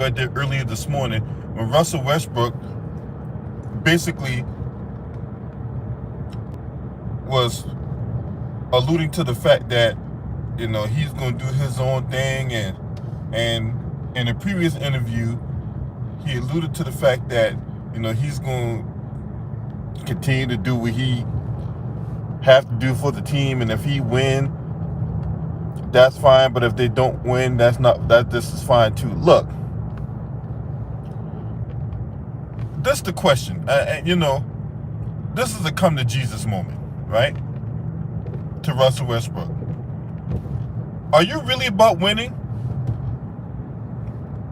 I did earlier this morning when Russell Westbrook basically was alluding to the fact that he's going to do his own thing, and in a previous interview he alluded to the fact that he's going to continue to do what he have to do for the team, and if he win, that's fine, but if they don't win, this is fine too. Look, this is the question. This is a come to Jesus moment, right? To Russell Westbrook. Are you really about winning?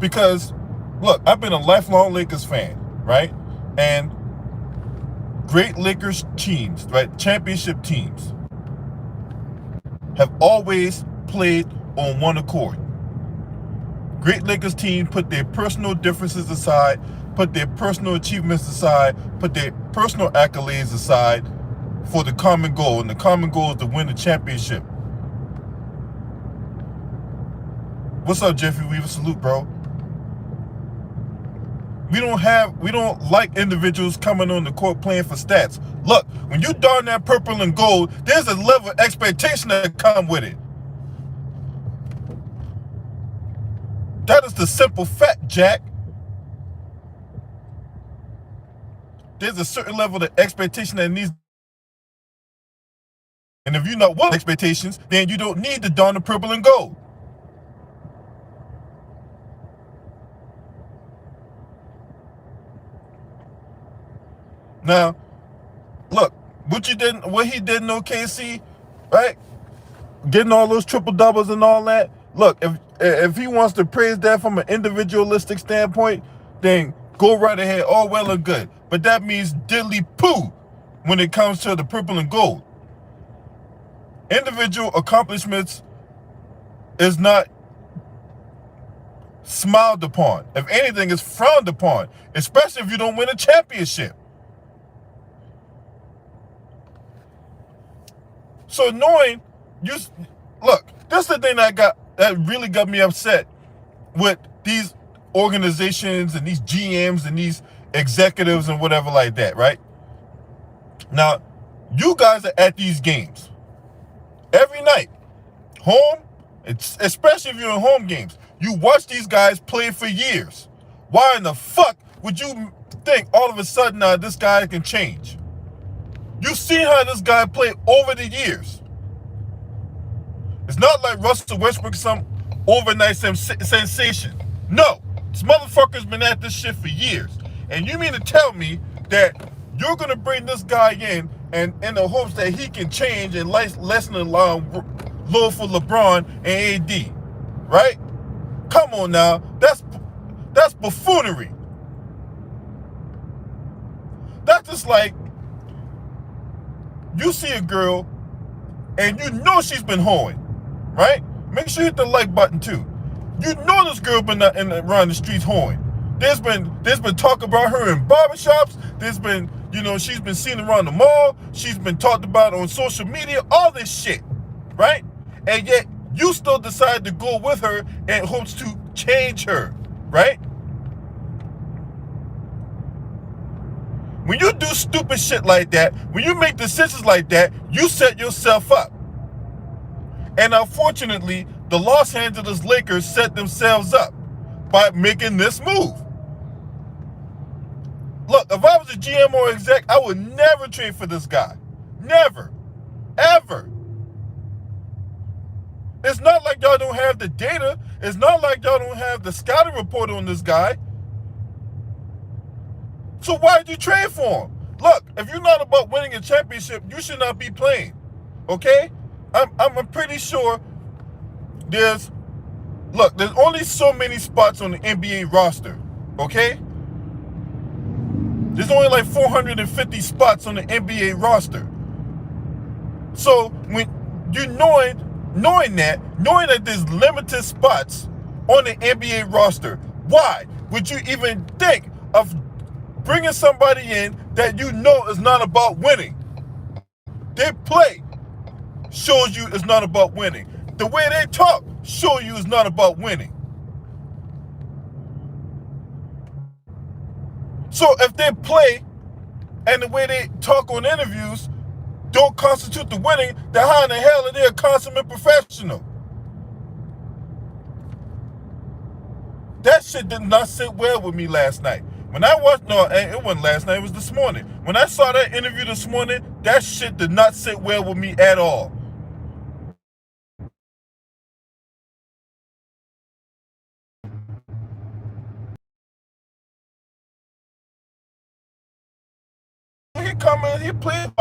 Because, look, I've been a lifelong Lakers fan, right? And great Lakers teams, right? Championship teams have always played on one accord. Great Lakers team put their personal differences aside, put their personal achievements aside, put their personal accolades aside for the common goal, and the common goal is to win the championship. What's up, Jeffrey Weaver? Salute, bro. We don't like individuals coming on the court playing for stats. Look, when you darn that purple and gold, there's a level of expectation that come with it. That is the simple fact, Jack. There's a certain level of expectation that needs. And if you're not willing expectations, then you don't need to don the purple and gold. Now, look, what he did in OKC, right? Getting all those triple doubles and all that. Look, if he wants to praise that from an individualistic standpoint, then go right ahead, all well and good. But that means diddly poo when it comes to the purple and gold. Individual accomplishments is not smiled upon. If anything, it's frowned upon, especially if you don't win a championship. So knowing look, this is the thing that really got me upset with these organizations and these GMs and these executives and whatever like that, right? Now, you guys are at these games every night, home, especially if you're in home games. You watch these guys play for years. Why in the fuck would you think all of a sudden this guy can change? You've seen how this guy played over the years. It's not like Russell Westbrook some overnight sensation. No, this motherfucker's been at this shit for years. And you mean to tell me that you're going to bring this guy in the hopes that he can change and lessen the load for LeBron and AD, right? Come on now, that's buffoonery. That's just like you see a girl and you know she's been hoeing, right? Make sure you hit the like button too. You know this girl been around the streets hoeing. There's been talk about her in barbershops. There's been, she's been seen around the mall. She's been talked about on social media, all this shit, right? And yet you still decide to go with her in hopes to change her, right? When you do stupid shit like that, when you make decisions like that, you set yourself up. And unfortunately, the Los Angeles Lakers set themselves up by making this move. Look, if I was a GM or exec, I would never trade for this guy. Never. Ever. It's not like y'all don't have the data. It's not like y'all don't have the scouting report on this guy. So why did you trade for him? Look, if you're not about winning a championship, you should not be playing. Okay? I'm pretty sure there's only so many spots on the NBA roster. Okay? There's only like 450 spots on the NBA roster. So when you knowing that there's limited spots on the NBA roster, why would you even think of bringing somebody in that you know is not about winning? Their play shows you it's not about winning. The way they talk shows you it's not about winning. So if they play and the way they talk on interviews don't constitute the winning, then how in the hell are they a consummate professional? That shit did not sit well with me last night. When I watched, no, it wasn't last night, it was this morning. When I saw that interview this morning, that shit did not sit well with me at all. He come in, he played.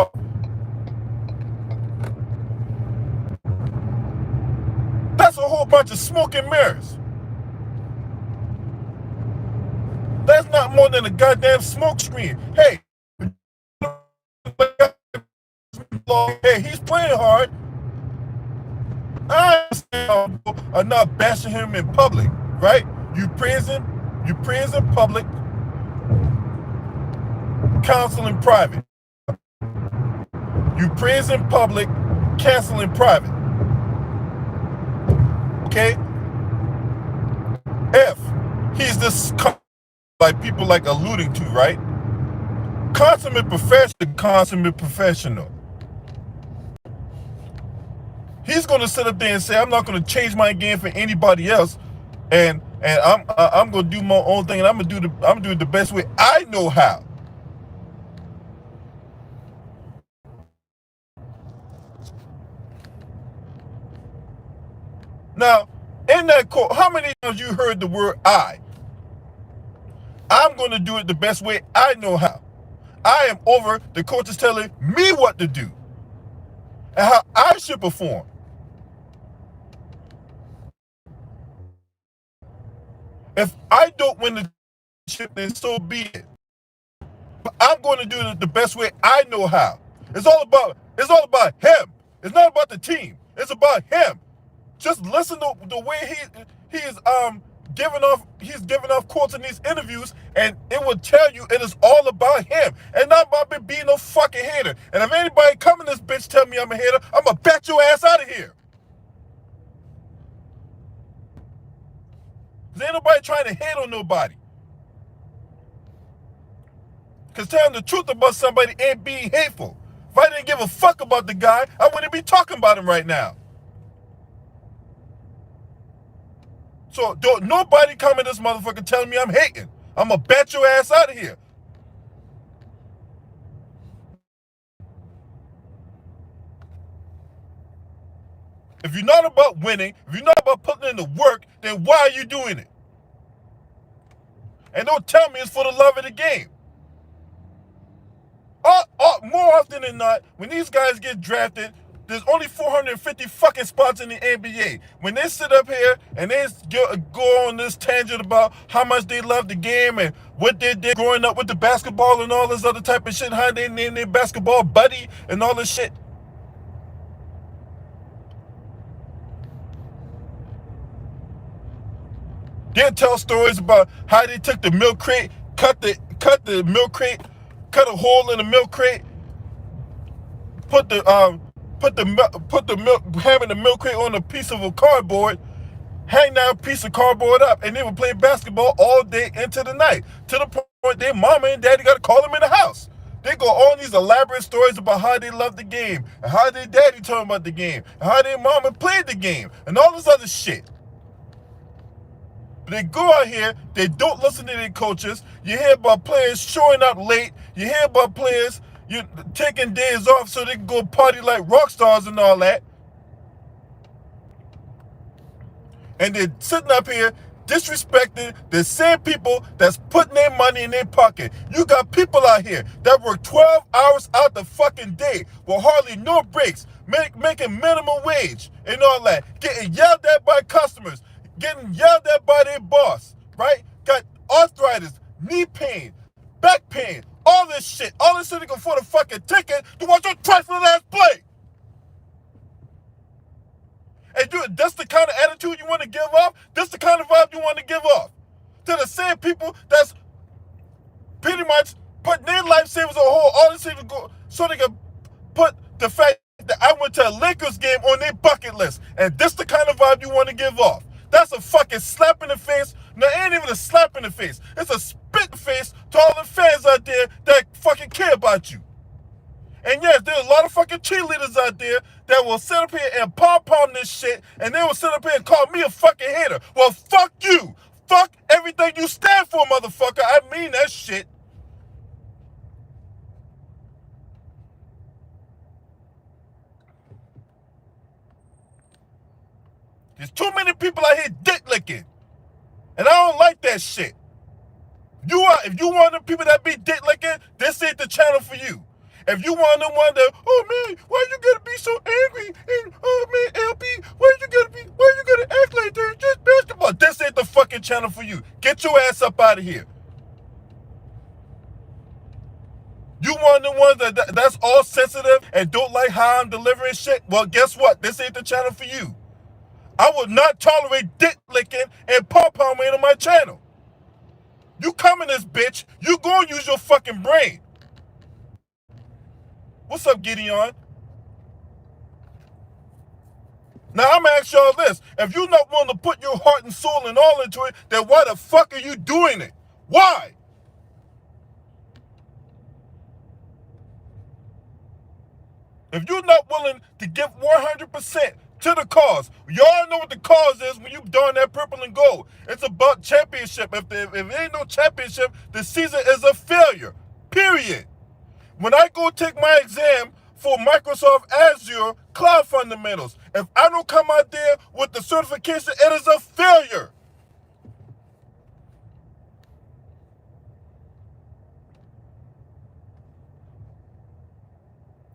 That's a whole bunch of smoke and mirrors. That's not more than a goddamn smoke screen. Hey, hey, he's playing hard. I understand are not bashing him in public, right? You praise in public, counsel in private. You praise in public, cancel in private. Okay? If he's this, like people like alluding to, right? Consummate professional. He's going to sit up there and say, I'm not going to change my game for anybody else, and I'm going to do my own thing, and I'm going to do it the best way I know how. Now, in that quote, how many times you heard the word I? I'm going to do it the best way I know how. I am over the coach is telling me what to do and how I should perform. If I don't win the championship, then so be it. But I'm going to do it the best way I know how. It's all about him. It's not about the team. It's about him. Just listen to the way he is giving off quotes in these interviews, and it will tell you it is all about him and not about me being no fucking hater. And if anybody come in this bitch tell me I'm a hater, I'm gonna bat your ass out of here. There ain't nobody trying to hate on nobody. Because telling the truth about somebody ain't being hateful. If I didn't give a fuck about the guy, I wouldn't be talking about him right now. So don't nobody come in this motherfucker telling me I'm hating. I'm gonna bat your ass out of here. If you're not about winning, if you're not about putting in the work, then why are you doing it? And don't tell me it's for the love of the game. More often than not, when these guys get drafted, there's only 450 fucking spots in the NBA. When they sit up here and they go on this tangent about how much they love the game and what they did growing up with the basketball and all this other type of shit, how they named their basketball buddy and all this shit. They'll tell stories about how they took the milk crate, cut the milk crate, cut a hole in the milk crate, put the milk, having the milk crate on a piece of a cardboard, hang that piece of cardboard up, and they would play basketball all day into the night. To the point their mama and daddy got to call them in the house. They go on these elaborate stories about how they love the game, and how their daddy told them about the game, and how their mama played the game, and all this other shit. They go out here, they don't listen to their coaches. You hear about players showing up late. You hear about players taking days off so they can go party like rock stars and all that. And they're sitting up here disrespecting the same people that's putting their money in their pocket. You got people out here that work 12 hours out the fucking day with hardly no breaks, making minimum wage and all that, getting yelled at by customers, getting yelled at by their boss, right? Got arthritis, knee pain, back pain, all this shit they can afford a fucking ticket to watch your trifling ass play. And that's the kind of attitude you want to give off? That's the kind of vibe you want to give off? To the same people that's pretty much putting their life savings on hold, all this shit to go, so they can put the fact that I went to a Lakers game on their bucket list. And this the kind of vibe you want to give off? That's a fucking slap in the face. No, it ain't even a slap in the face. It's a spit face to all the fans out there that fucking care about you. And yes, there's a lot of fucking cheerleaders out there that will sit up here and pom-pom this shit, and they will sit up here and call me a fucking hater. Well, fuck you. Fuck everything you stand for, motherfucker. I mean that shit. There's too many people out here dick licking. And I don't like that shit. If you want the people that be dick licking, this ain't the channel for you. If you want them one that, oh man, why you gotta be so angry? And oh man, LP, why you gotta act like that? It's just basketball. This ain't the fucking channel for you. Get your ass up out of here. You want the ones that's all sensitive and don't like how I'm delivering shit? Well, guess what? This ain't the channel for you. I will not tolerate dick licking and pom-pomming on my channel. You come in this bitch, you gonna use your fucking brain. What's up, Gideon? Now, I'm gonna ask y'all this. If you're not willing to put your heart and soul and all into it, then why the fuck are you doing it? Why? If you're not willing to give 100% to the cause, y'all know what the cause is when you don that purple and gold. It's about championship. If there ain't no championship, the season is a failure. Period. When I go take my exam for Microsoft Azure Cloud Fundamentals, if I don't come out there with the certification, it is a failure.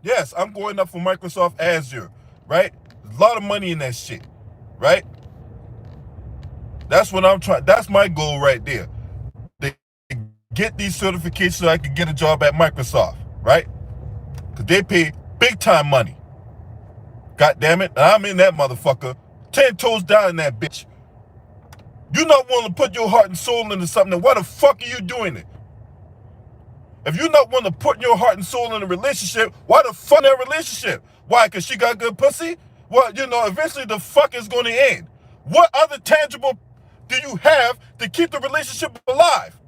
Yes, I'm going up for Microsoft Azure, right? There's a lot of money in that shit, right? That's what I'm trying. That's my goal right there. To get these certifications so I can get a job at Microsoft, right? Because they pay big time money. God damn it. And I'm in that motherfucker. 10 toes down in that bitch. You're not willing to put your heart and soul into something, then why the fuck are you doing it? If you're not willing to put your heart and soul in a relationship, why the fuck in that relationship? Why? Because she got good pussy? Well, eventually the fuck is going to end. What other tangible do you have to keep the relationship alive?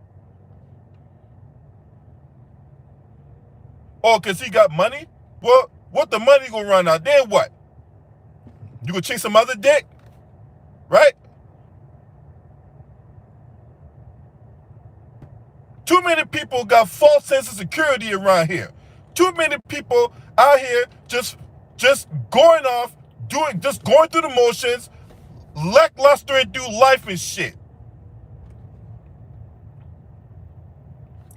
Oh, because he got money? Well, what the money gonna run out? Then what? You gonna chase some other dick? Right? Too many people got false sense of security around here. Too many people out here just going off, going through the motions, lackluster and do life and shit.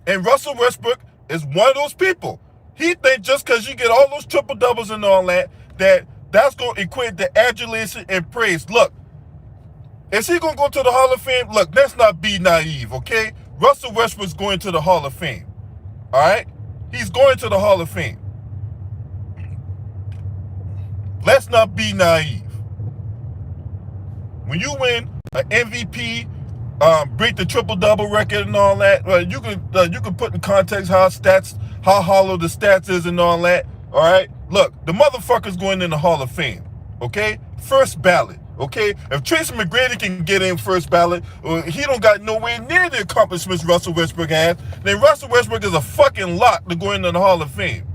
And Russell Westbrook is one of those people. He thinks just because you get all those triple doubles and all that, that's going to equate to adulation and praise. Look, is he going to go to the Hall of Fame? Look, let's not be naive, okay? Russell Westbrook's going to the Hall of Fame, all right? He's going to the Hall of Fame. Let's not be naive. When you win an MVP, break the triple-double record and all that, you can put in context how hollow the stats is and all that, all right? Look, the motherfucker's going in the Hall of Fame, okay? First ballot, okay? If Tracy McGrady can get in first ballot, he don't got nowhere near the accomplishments Russell Westbrook has, then Russell Westbrook is a fucking lock to go into the Hall of Fame,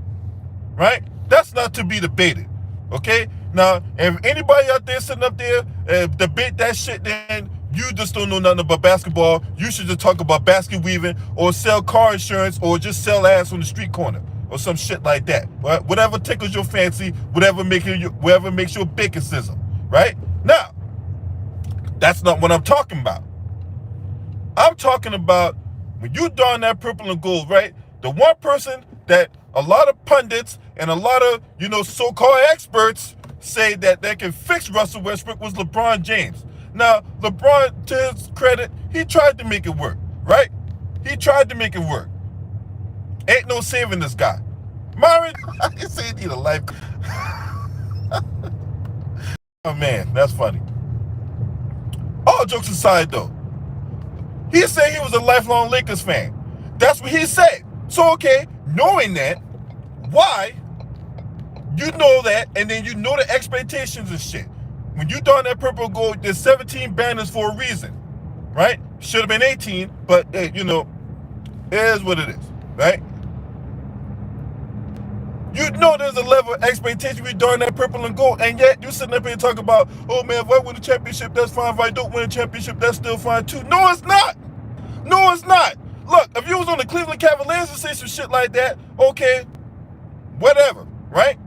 right? That's not to be debated, okay? Now, if anybody out there sitting up there debate that shit, then you just don't know nothing about basketball. You should just talk about basket weaving or sell car insurance or just sell ass on the street corner or some shit like that. Right? Whatever tickles your fancy, whatever makes your bacon sizzle. Right? Now, that's not what I'm talking about. I'm talking about when you don that purple and gold, right? The one person that a lot of pundits and a lot of, so-called experts say that they can fix Russell Westbrook was LeBron James. Now, LeBron, to his credit, he tried to make it work, right? He tried to make it work. Ain't no saving this guy. Myron, I can say he need a life. Oh, man, that's funny. All jokes aside, though, he said he was a lifelong Lakers fan. That's what he said. So, okay, knowing that, why you know that, and then you know the expectations and shit. When you don that purple gold, there's 17 banners for a reason, right? Should have been 18, but hey, It is what it is, right? You know there's a level of expectation regarding that purple and gold, and yet you sitting up here talking about, oh man, if I win a championship, that's fine. If I don't win a championship, that's still fine too. No, it's not. No, it's not. Look, if you was on the Cleveland Cavaliers and say some shit like that, okay, whatever, right?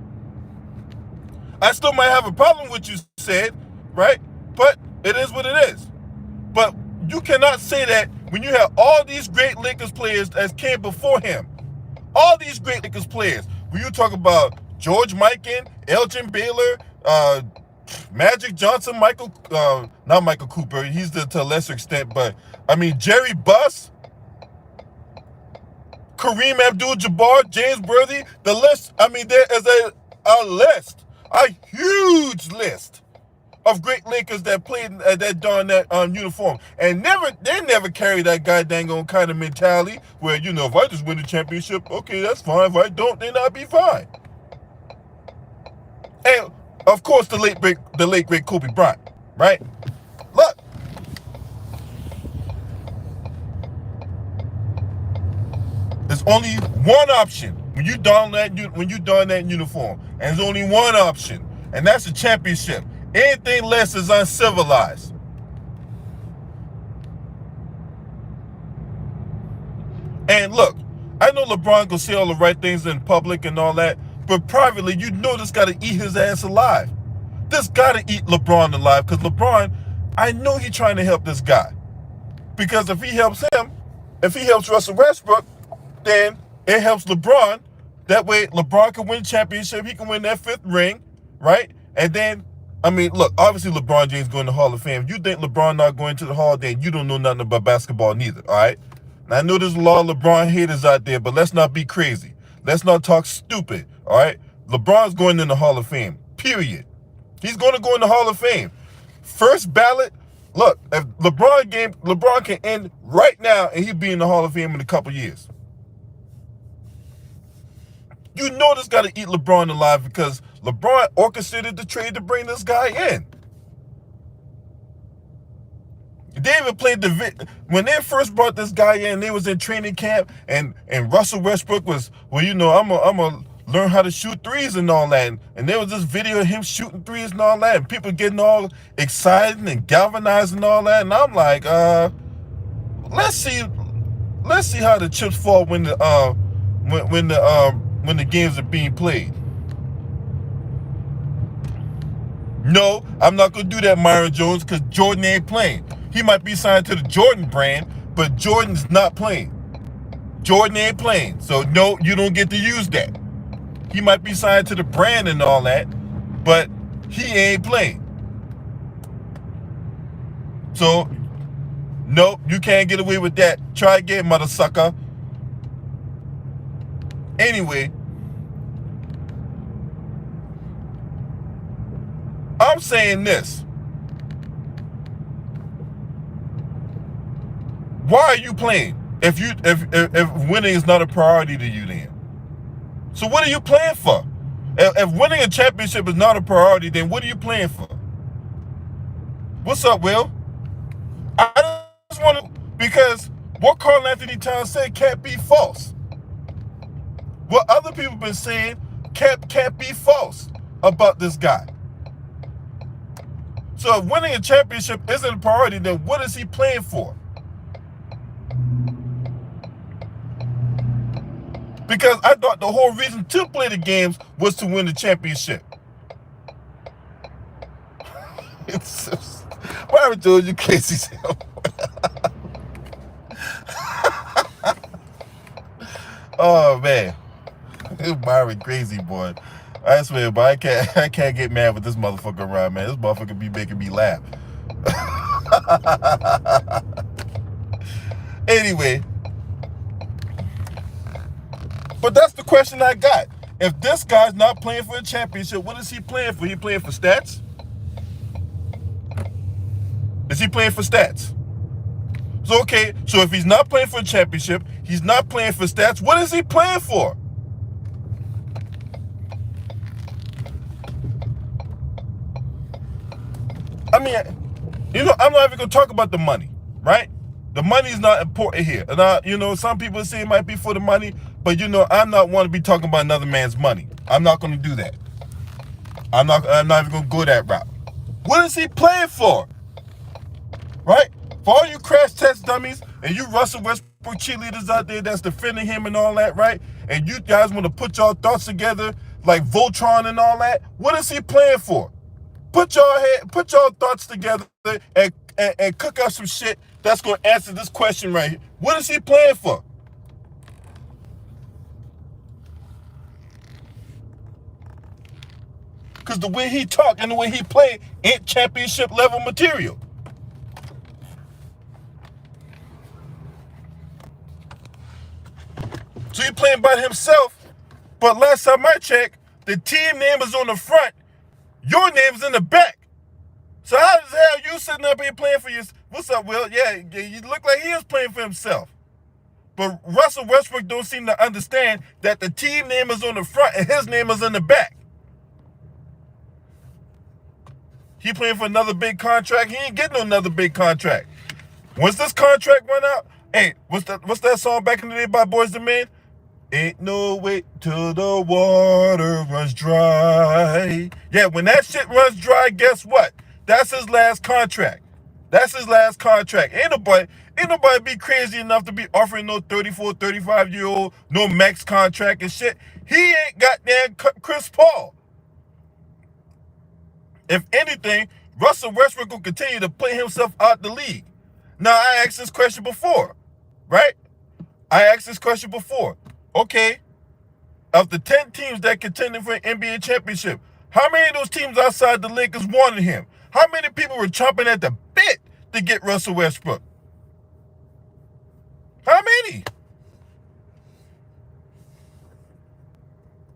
I still might have a problem with you said, right? But it is what it is. But you cannot say that when you have all these great Lakers players that came before him. All these great Lakers players. When you talk about George Mikan, Elgin Baylor, Magic Johnson, not Michael Cooper, he's to a lesser extent, but I mean Jerry Buss, Kareem Abdul-Jabbar, James Worthy, the list, I mean there is a huge list of great Lakers that played that donned that uniform, and they never carry that goddamn kind of mentality where, you know, if I just win the championship, okay, that's fine. If I don't, then I'll be fine. And of course, the late great Kobe Bryant, right? Look, there's only one option when you don that uniform, and there's only one option, and that's the championship. Anything less is uncivilized. And look, I know LeBron can say all the right things in public and all that, but privately, you know this got to eat his ass alive. This got to eat LeBron alive, because LeBron, I know he's trying to help this guy. Because if he helps him, if he helps Russell Westbrook, then it helps LeBron. That way, LeBron can win championship. He can win that 5th ring, right? And then, I mean, look, obviously LeBron James going to the Hall of Fame. You think LeBron not going to the Hall, then you don't know nothing about basketball neither, all right? Now, I know there's a lot of LeBron haters out there, but let's not be crazy. Let's not talk stupid, all right? LeBron's going in the Hall of Fame, period. He's going to go in the Hall of Fame. First ballot, look, if LeBron can end right now and he'd be in the Hall of Fame in a couple years. You know this got to eat LeBron alive, because LeBron orchestrated the trade to bring this guy in. They even played when they first brought this guy in, they was in training camp, and Russell Westbrook was, well, you know, I'm a learn how to shoot threes and all that. And there was this video of him shooting threes and all that, and people getting all excited and galvanized and all that. And I'm like, let's see how the chips fall when the games are being played. No, I'm not gonna do that, Myron Jones, because Jordan ain't playing. He might be signed to the Jordan brand, but Jordan's not playing. Jordan ain't playing, so no, you don't get to use that. He might be signed to the brand and all that, but he ain't playing. So, no, you can't get away with that. Try again, mother sucker. Anyway, I'm saying this. Why are you playing if winning is not a priority to you then? So what are you playing for? If winning a championship is not a priority, then what are you playing for? What's up, Will? I just want to, because what Karl Anthony Towns said can't be false. What other people have been saying can't be false about this guy. So if winning a championship isn't a priority, then what is he playing for? Because I thought the whole reason to play the games was to win the championship. It's just, why would you crazy self? Oh man, Byron crazy boy. I swear, but I can't get mad with this motherfucker around, man. This motherfucker be making me laugh. Anyway, but that's the question I got. If this guy's not playing for a championship, what is he playing for? He playing for stats? Is he playing for stats? So okay, so if he's not playing for a championship, he's not playing for stats, what is he playing for? I mean, you know, I'm not even gonna talk about the money, right? The money's not important here. And some people say it might be for the money, but I'm not one to be talking about another man's money. I'm not going to do that. I'm not even going to go that route. What is he playing for? Right? For all you crash test dummies and you Russell Westbrook cheerleaders out there that's defending him and all that, right? And you guys want to put your thoughts together like Voltron and all that. What is he playing for? Put your thoughts together and cook up some shit that's going to answer this question right here. What is he playing for? Because the way he talk and the way he play ain't championship level material. So he playing by himself, but last time I checked, the team name is on the front, your name's in the back. So how the hell you sitting up here playing for your... What's up, Will? Yeah, you look like he is playing for himself. But Russell Westbrook don't seem to understand that the team name is on the front and his name is in the back. He playing for another big contract. He ain't getting another big contract. Once this contract run out, hey, what's that song back in the day by Boyz II Men? Ain't no way till the water runs dry. Yeah, when that shit runs dry, guess what? That's his last contract. That's his last contract. Ain't nobody be crazy enough to be offering no 34, 35-year-old, no max contract and shit. He ain't goddamn Chris Paul. If anything, Russell Westbrook will continue to play himself out the league. Now, I asked this question before, right? Okay, of the 10 teams that contended for an NBA championship, how many of those teams outside the Lakers wanted him? How many people were chomping at the bit to get Russell Westbrook? How many?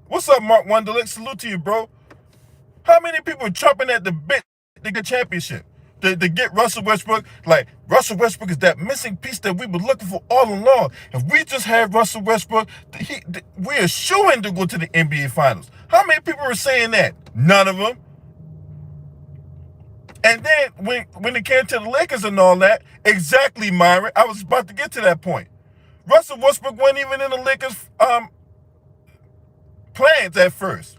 What's up, Mark Wunderlich? Salute to you, bro. How many people were chomping at the bit to get championship? To get Russell Westbrook? Like, Russell Westbrook is that missing piece that we were looking for all along. If we just had Russell Westbrook, we're shooing to go to the NBA Finals. How many people were saying that? None of them. And then when it came to the Lakers and all that, exactly, Myron, I was about to get to that point. Russell Westbrook wasn't even in the Lakers plans at first.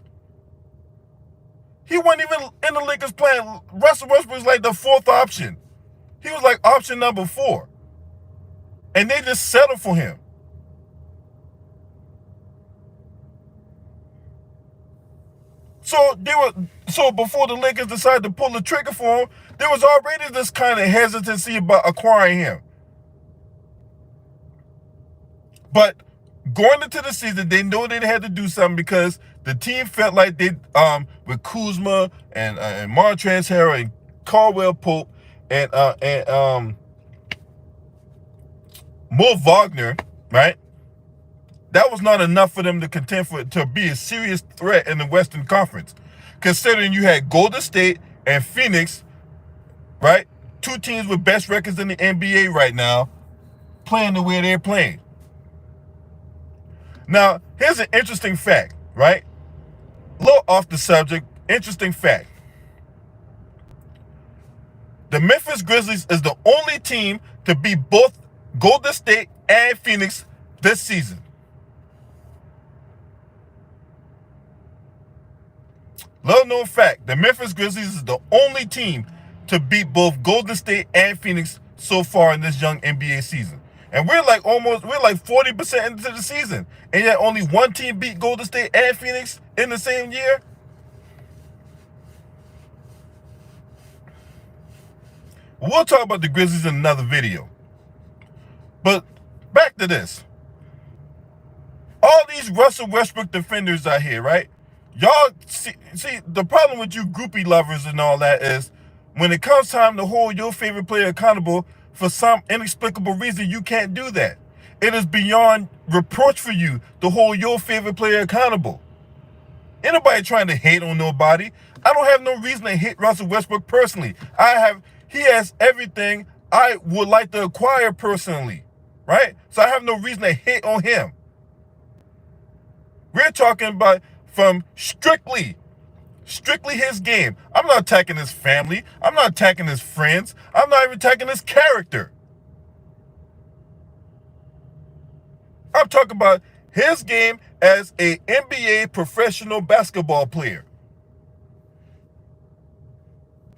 He wasn't even in the Lakers plan. Russell Westbrook was like the fourth option. He was like option number 4. And they just settled for him. So before the Lakers decided to pull the trigger for him, there was already this kind of hesitancy about acquiring him. But going into the season, they know they had to do something because the team felt like they, with Kuzma and Montrezl Harrell and Caldwell Pope and Mo Wagner, right? That was not enough for them to contend to be a serious threat in the Western Conference, considering you had Golden State and Phoenix, right? 2 teams with best records in the NBA right now, playing the way they're playing. Now, here's an interesting fact, right? A little off the subject, interesting fact. The Memphis Grizzlies is the only team to beat both Golden State and Phoenix this season. Little known fact, the Memphis Grizzlies is the only team to beat both Golden State and Phoenix so far in this young NBA season. And we're like 40% into the season. And yet only one team beat Golden State and Phoenix in the same year. We'll talk about the Grizzlies in another video. But back to this. All these Russell Westbrook defenders out here, right? Y'all see, the problem with you groupie lovers and all that is when it comes time to hold your favorite player accountable, for some inexplicable reason, you can't do that. It is beyond reproach for you to hold your favorite player accountable. Ain't nobody trying to hate on nobody. I don't have no reason to hate Russell Westbrook personally. He has everything I would like to acquire personally, right? So I have no reason to hate on him. We're talking about from strictly his game. I'm not attacking his family. I'm not attacking his friends. I'm not even attacking his character. I'm talking about his game as a NBA professional basketball player,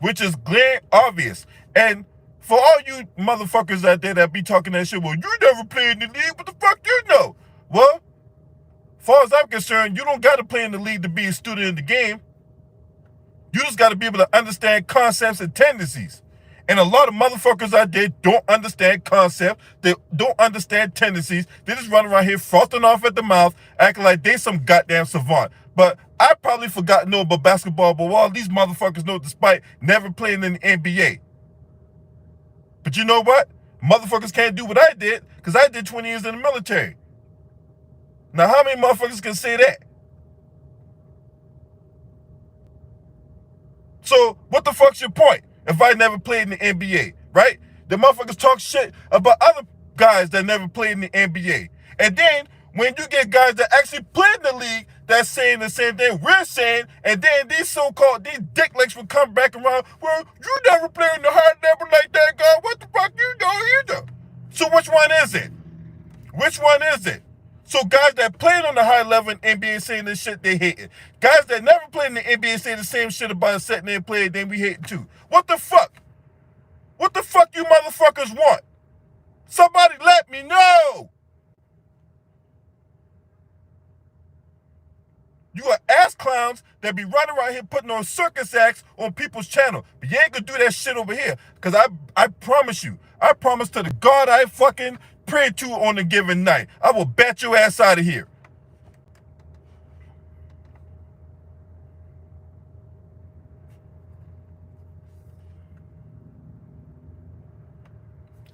which is glaring obvious. And for all you motherfuckers out there that be talking that shit, well, you never played in the league, what the fuck you know? Well, as far as I'm concerned, you don't got to play in the league to be a student in the game. You just got to be able to understand concepts and tendencies. And a lot of motherfuckers out there don't understand concepts. They don't understand tendencies. They just run around here frothing off at the mouth, acting like they some goddamn savant. But I probably forgot to know about basketball, but all these motherfuckers know despite never playing in the NBA. But you know what? Motherfuckers can't do what I did, because I did 20 years in the military. Now, how many motherfuckers can say that? So, what the fuck's your point if I never played in the NBA, right? The motherfuckers talk shit about other guys that never played in the NBA. And then, when you get guys that actually played in the league that's saying the same thing we're saying, and then these so-called, these dick legs will come back around, well, you never played in the high level like that, guy. What the fuck you know either? So which one is it? Which one is it? So guys that played on the high level in NBA saying this shit, they hate it. Guys that never played in the NBA say the same shit about a set they played, then we hate it too. What the fuck? What the fuck you motherfuckers want? Somebody let me know. You are ass clowns that be running around here putting on circus acts on people's channel. But you ain't gonna do that shit over here. Because I promise you, I promise to the God I fucking pray to on a given night, I will bat your ass out of here.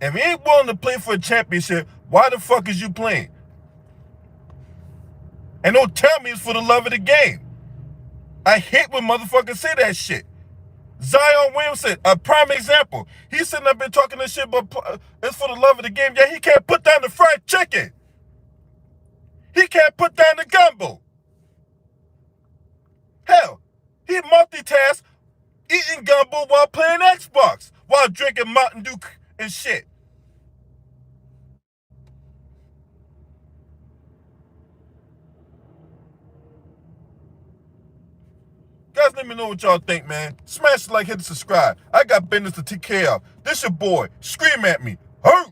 If you ain't willing to play for a championship, why the fuck is you playing? And don't tell me it's for the love of the game. I hate when motherfuckers say that shit. Zion Williamson, a prime example. He's sitting up there talking this shit, but it's for the love of the game. Yeah, he can't put down the fried chicken. He can't put down the gumbo. Hell, he multitasks eating gumbo while playing Xbox, while drinking Mountain Dew and shit. Guys, let me know what y'all think, man. Smash the like, hit the subscribe. I got business to take care of. This your boy. Scream at me. Hurt.